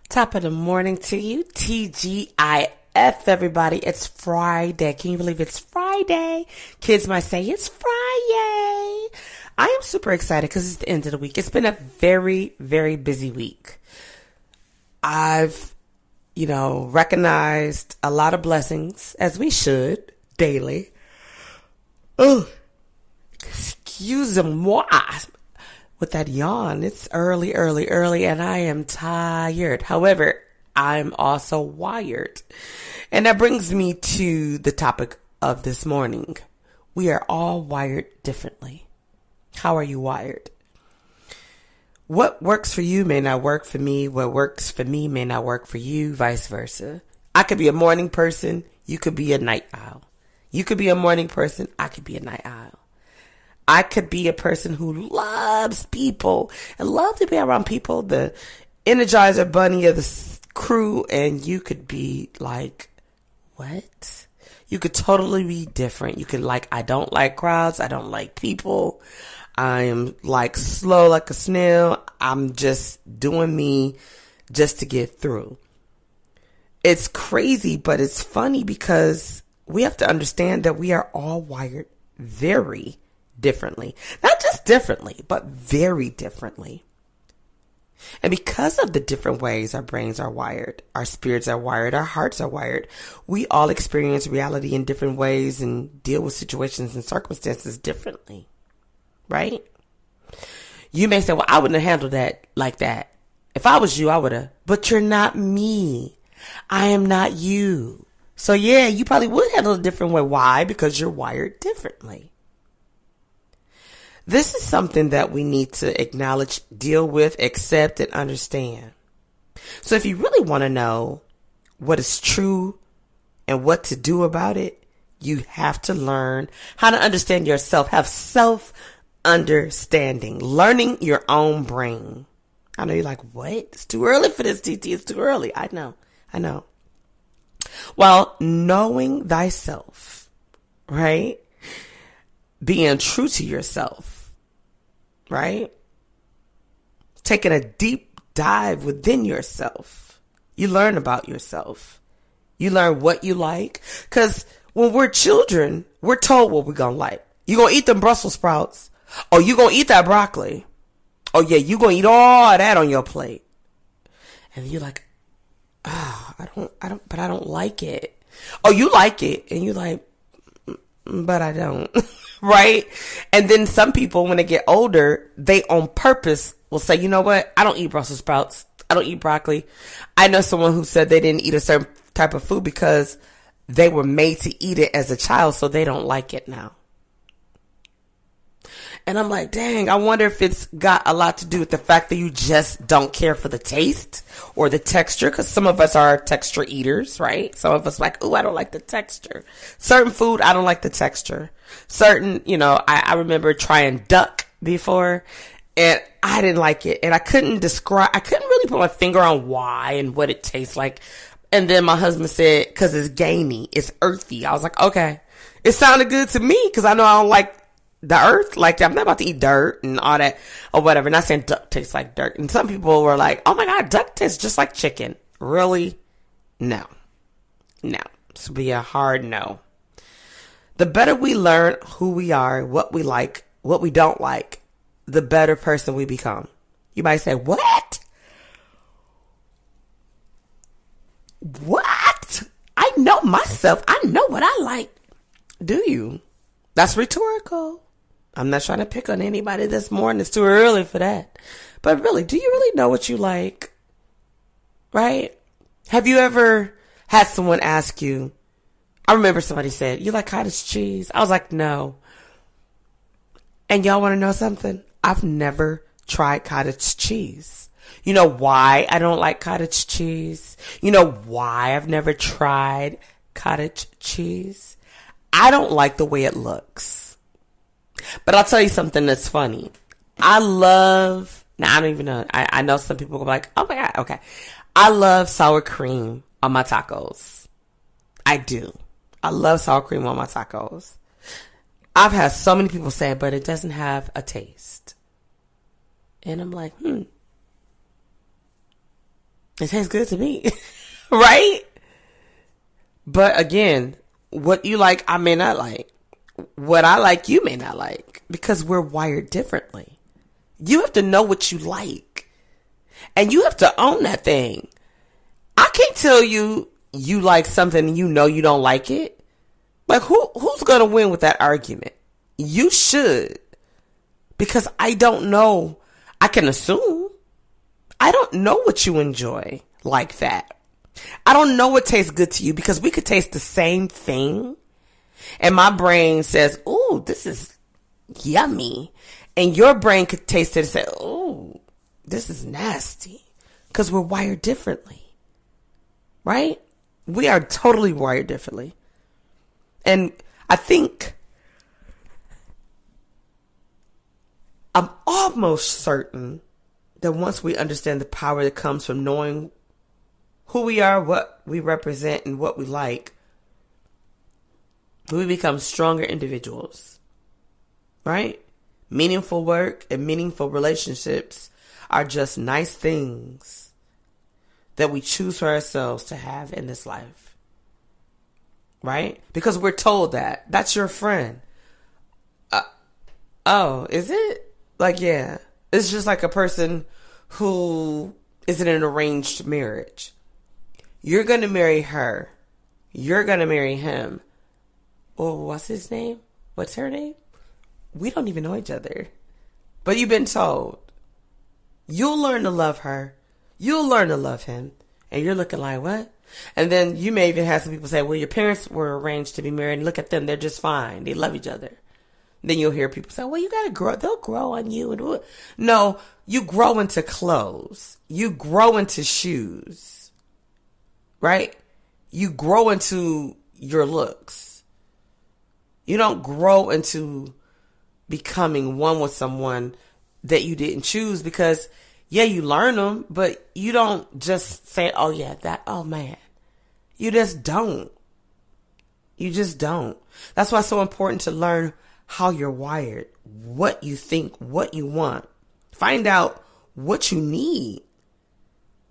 Top of the morning to you, TGIF, everybody. It's Friday. Can you believe it's Friday? Kids might say it's Friday. I am super excited because it's the end of the week. It's been a very, very busy week. I've, recognized a lot of blessings, as we should, daily. Oh, excuse-moi. With that yawn, it's early, and I am tired. However, I'm also wired. And that brings me to the topic of this morning. We are all wired differently. How are you wired? What works for you may not work for me. What works for me may not work for you, vice versa. I could be a morning person. You could be a night owl. You could be a morning person. I could be a night owl. I could be a person who loves people and love to be around people, the Energizer bunny of the crew, and you could be like, what? You could totally be different. You could I don't like crowds. I don't like people. I am slow like a snail. I'm just doing me just to get through. It's crazy, but it's funny because we have to understand that we are all wired very differently. Not just differently, but very differently. And because of the different ways our brains are wired, our spirits are wired, our hearts are wired, we all experience reality in different ways and deal with situations and circumstances differently. Right? You may say, well, I wouldn't have handled that like that. If I was you, I would have. But you're not me. I am not you. So yeah, you probably would handle it a different way. Why? Because you're wired differently. This is something that we need to acknowledge, deal with, accept, and understand. So if you really want to know what is true and what to do about it, you have to learn how to understand yourself, have self-understanding, learning your own brain. I know you're like, what? It's too early for this, TT. It's too early. I know. Well, knowing thyself, right? Being true to yourself. Right? Taking a deep dive within yourself. You learn about yourself. You learn what you like. Because when we're children, we're told what we're going to like. You're going to eat them Brussels sprouts. Oh, you're going to eat that broccoli. Oh, yeah, you're going to eat all that on your plate. And you're like, I don't like it. Oh, you like it. And you're like, but I don't. Right? And then some people, when they get older, they on purpose will say, you know what? I don't eat Brussels sprouts. I don't eat broccoli. I know someone who said they didn't eat a certain type of food because they were made to eat it as a child, so they don't like it now. And I'm like, dang, I wonder if it's got a lot to do with the fact that you just don't care for the taste or the texture. Because some of us are texture eaters, right? Some of us like, ooh, I don't like the texture. Certain food, I don't like the texture. Certain, I remember trying duck before and I didn't like it. And I couldn't really put my finger on why and what it tastes like. And then my husband said, because it's gamey, it's earthy. I was like, okay. It sounded good to me because I know I don't like the earth. Like, I'm not about to eat dirt and all that or whatever. Not saying duck tastes like dirt. And some people were like, oh my God, duck tastes just like chicken. Really? No. This will be a hard no. The better we learn who we are, what we like, what we don't like, the better person we become. You might say, what? What? I know myself. I know what I like. Do you? That's rhetorical. I'm not trying to pick on anybody this morning. It's too early for that. But really, do you really know what you like? Right? Have you ever had someone ask you, I remember somebody said, you like cottage cheese? I was like, no. And y'all want to know something? I've never tried cottage cheese. You know why I don't like cottage cheese? You know why I've never tried cottage cheese? I don't like the way it looks. But I'll tell you something that's funny. I don't even know. I know some people go like, oh my God, okay. I love sour cream on my tacos. I do. I love sour cream on my tacos. I've had so many people say, but it doesn't have a taste. And I'm like, It tastes good to me. Right? But again, what you like, I may not like. What I like, you may not like. Because we're wired differently. You have to know what you like. And you have to own that thing. I can't tell you you like something and you know you don't like it. Like, who's going to win with that argument? You should. Because I don't know. I can assume. I don't know what you enjoy like that. I don't know what tastes good to you because we could taste the same thing. And my brain says, ooh, this is yummy. And your brain could taste it and say, ooh, this is nasty. Because we're wired differently. Right? We are totally wired differently. And I think I'm almost certain that once we understand the power that comes from knowing who we are, what we represent, and what we like, we become stronger individuals. Right? Meaningful work and meaningful relationships are just nice things that we choose for ourselves to have in this life. Right? Because we're told that. That's your friend. Oh, is it? Like, yeah. It's just like a person who is in an arranged marriage. You're going to marry her. You're going to marry him. Oh, what's his name? What's her name? We don't even know each other. But you've been told. You'll learn to love her. You'll learn to love him. And you're looking like, what? And then you may even have some people say, well, your parents were arranged to be married. And look at them. They're just fine. They love each other. Then you'll hear people say, well, you got to grow. They'll grow on you. No, you grow into clothes. You grow into shoes. Right? You grow into your looks. You don't grow into becoming one with someone that you didn't choose because, yeah, you learn them, but you don't just say, oh, yeah, oh, man. You just don't. You just don't. That's why it's so important to learn how you're wired, what you think, what you want. Find out what you need,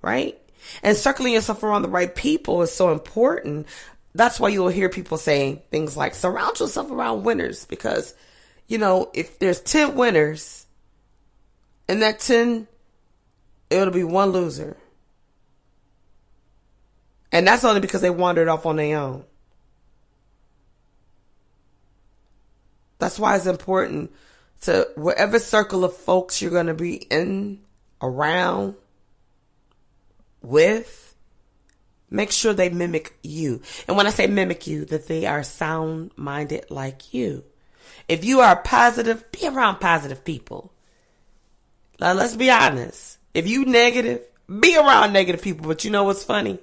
right? And circling yourself around the right people is so important. That's why you'll hear people saying things like, surround yourself around winners. Because, you know, if there's 10 winners, and that 10, it'll be one loser. And that's only because they wandered off on their own. That's why it's important to, whatever circle of folks you're going to be in, around, with, make sure they mimic you. And when I say mimic you, that they are sound-minded like you. If you are positive, be around positive people. Now, let's be honest. If you negative, be around negative people. But you know what's funny?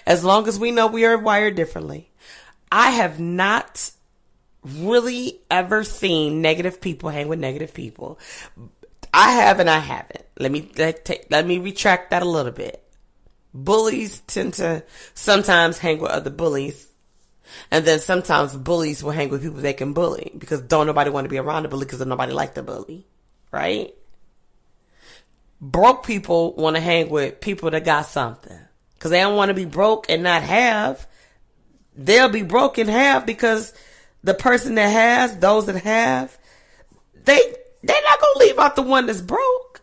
As long as we know we are wired differently, I have not really ever seen negative people hang with negative people. I have and I haven't. Let me retract that a little bit. Bullies tend to sometimes hang with other bullies. And then sometimes bullies will hang with people they can bully. Because don't nobody want to be around the bully because nobody like the bully. Right? Broke people want to hang with people that got something. Because they don't want to be broke and not have. They'll be broke and have because the person that has, those that have, they're not going to leave out the one that's broke.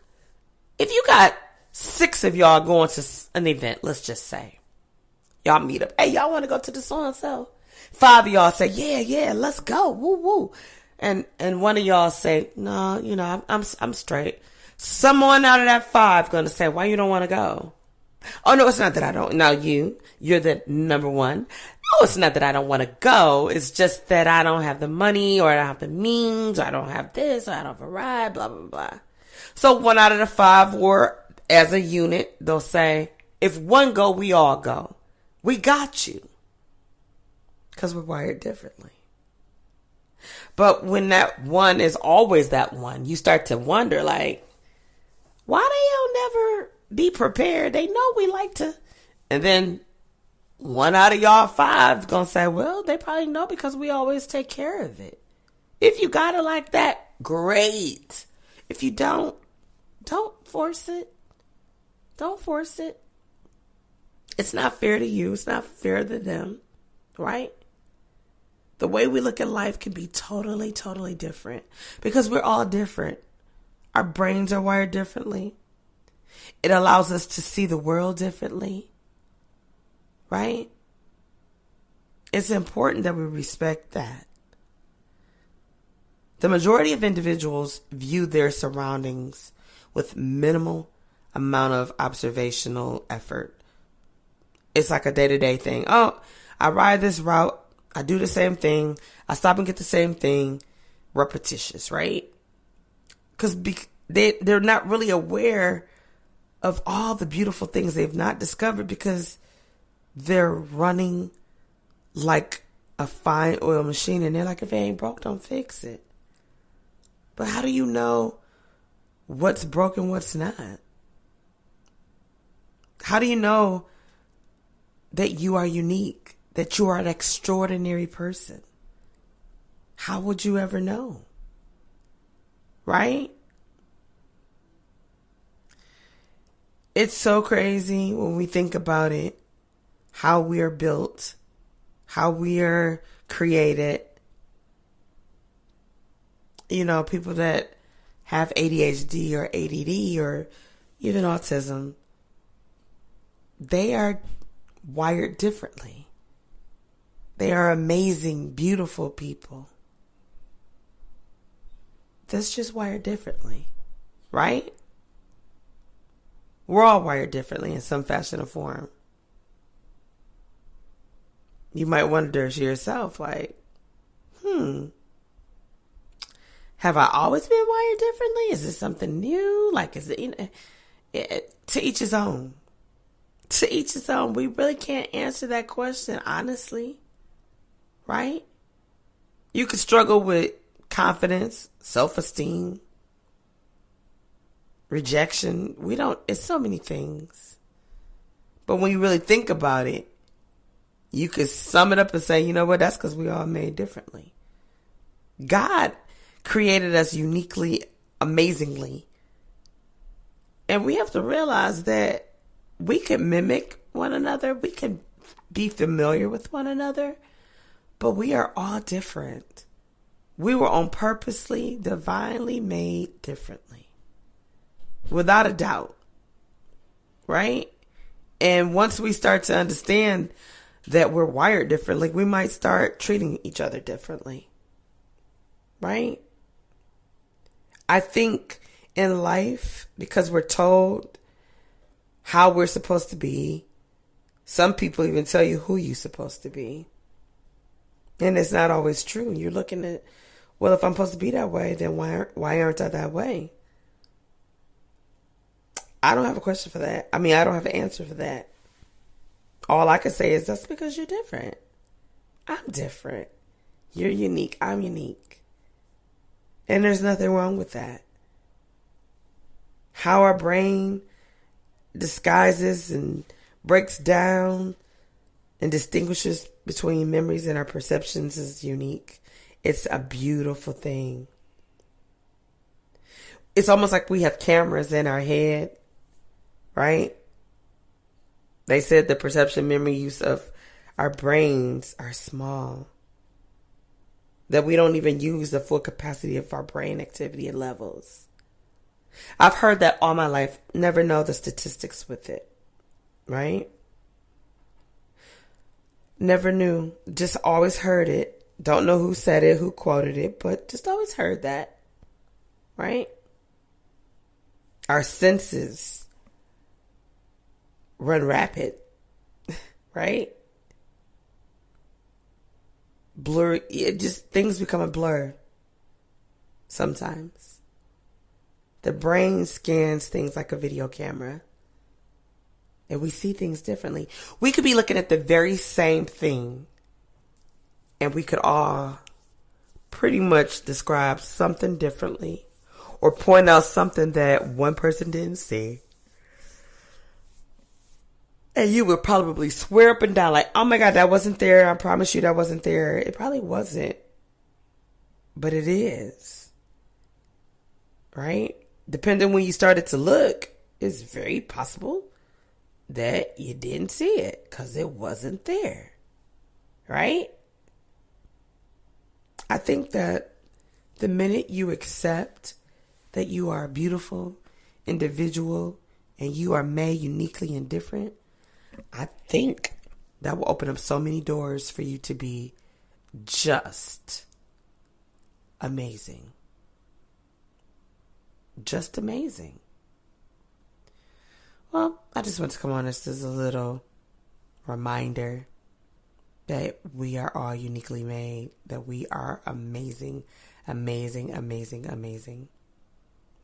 If you got 6 of y'all going to an event, let's just say, y'all meet up. Hey, y'all want to go to the so-and-so? 5 of y'all say, yeah, let's go. Woo, woo. And one of y'all say, no, you know, I'm straight. Someone out of that 5 going to say, why you don't want to go? Oh, no, it's not that I don't. Now you're the number one. No, it's not that I don't want to go. It's just that I don't have the money or I don't have the means or I don't have this or I don't have a ride, blah, blah, blah. So 1 out of the 5 or as a unit, they'll say, if one go, we all go. We got you. Because we're wired differently. But when that one is always that one, you start to wonder like, why they don't never be prepared? They know we like to. And then 1 out of y'all 5 is going to say, well, they probably know because we always take care of it. If you got it like that, great. If you don't force it. Don't force it. It's not fair to you. It's not fair to them, right? The way we look at life can be totally, totally different because we're all different. Our brains are wired differently. It allows us to see the world differently, right? It's important that we respect that. The majority of individuals view their surroundings with minimal amount of observational effort. It's like a day-to-day thing. Oh, I ride this route. I do the same thing. I stop and get the same thing. Repetitious, right? Because they're not really aware of all the beautiful things they've not discovered because they're running like a fine oil machine. And they're like, if it ain't broke, don't fix it. But how do you know what's broken, what's not? How do you know that you are unique, that you are an extraordinary person? How would you ever know? Right? It's so crazy when we think about it, how we are built, how we are created. You know, people that have ADHD or ADD or even autism, they are wired differently. They are amazing, beautiful people. That's just wired differently, right? We're all wired differently in some fashion or form. You might wonder to yourself, like, have I always been wired differently? Is this something new? Like, is it, to each his own. To each his own. We really can't answer that question honestly, right? You could struggle with confidence, self-esteem, rejection. It's so many things. But when you really think about it, you could sum it up and say, you know what, that's because we all made differently. God created us uniquely, amazingly. And we have to realize that we can mimic one another. We can be familiar with one another. But we are all different. We were on purposely, divinely made differently. Without a doubt. Right? And once we start to understand that we're wired differently, we might start treating each other differently. Right? I think in life, because we're told how we're supposed to be, some people even tell you who you're supposed to be. And it's not always true. You're looking at, well, if I'm supposed to be that way, then why aren't I that way? I don't have a question for that. I mean, I don't have an answer for that. All I can say is that's because you're different. I'm different. You're unique. I'm unique. And there's nothing wrong with that. How our brain disguises and breaks down and distinguishes between memories and our perceptions is unique. It's a beautiful thing. It's almost like we have cameras in our head, right? They said the perception memory use of our brains are small. That we don't even use the full capacity of our brain activity and levels. I've heard that all my life, never know the statistics with it, right? Never knew, just always heard it. Don't know who said it, who quoted it, but just always heard that, right? Our senses run rapid, right? Blur, things become a blur sometimes. The brain scans things like a video camera. And we see things differently. We could be looking at the very same thing. And we could all pretty much describe something differently. Or point out something that one person didn't see. And you would probably swear up and down like, oh my God, that wasn't there. I promise you that wasn't there. It probably wasn't. But it is. Right? Depending when you started to look, it's very possible that you didn't see it because it wasn't there, right? I think that the minute you accept that you are a beautiful individual and you are made uniquely and different, I think that will open up so many doors for you to be just amazing. Just amazing. Well, I just want to come on this as a little reminder that we are all uniquely made, that we are amazing, amazing, amazing, amazing,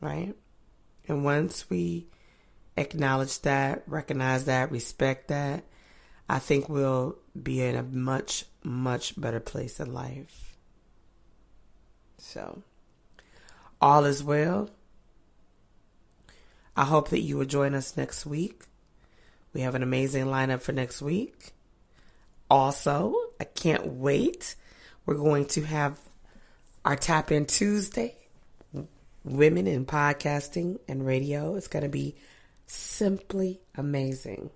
right? And once we acknowledge that, recognize that, respect that, I think we'll be in a much, much better place in life. So, all is well. I hope that you will join us next week. We have an amazing lineup for next week. Also, I can't wait. We're going to have our Tap In Tuesday, Women in Podcasting and Radio. It's going to be simply amazing.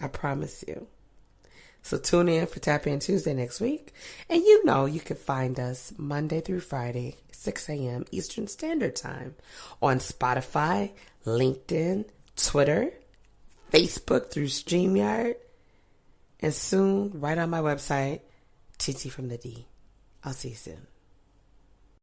I promise you. So tune in for Tap In Tuesday next week. And you can find us Monday through Friday, 6 a.m. Eastern Standard Time on Spotify, LinkedIn, Twitter, Facebook through StreamYard, and soon right on my website, TTFromTheD. I'll see you soon.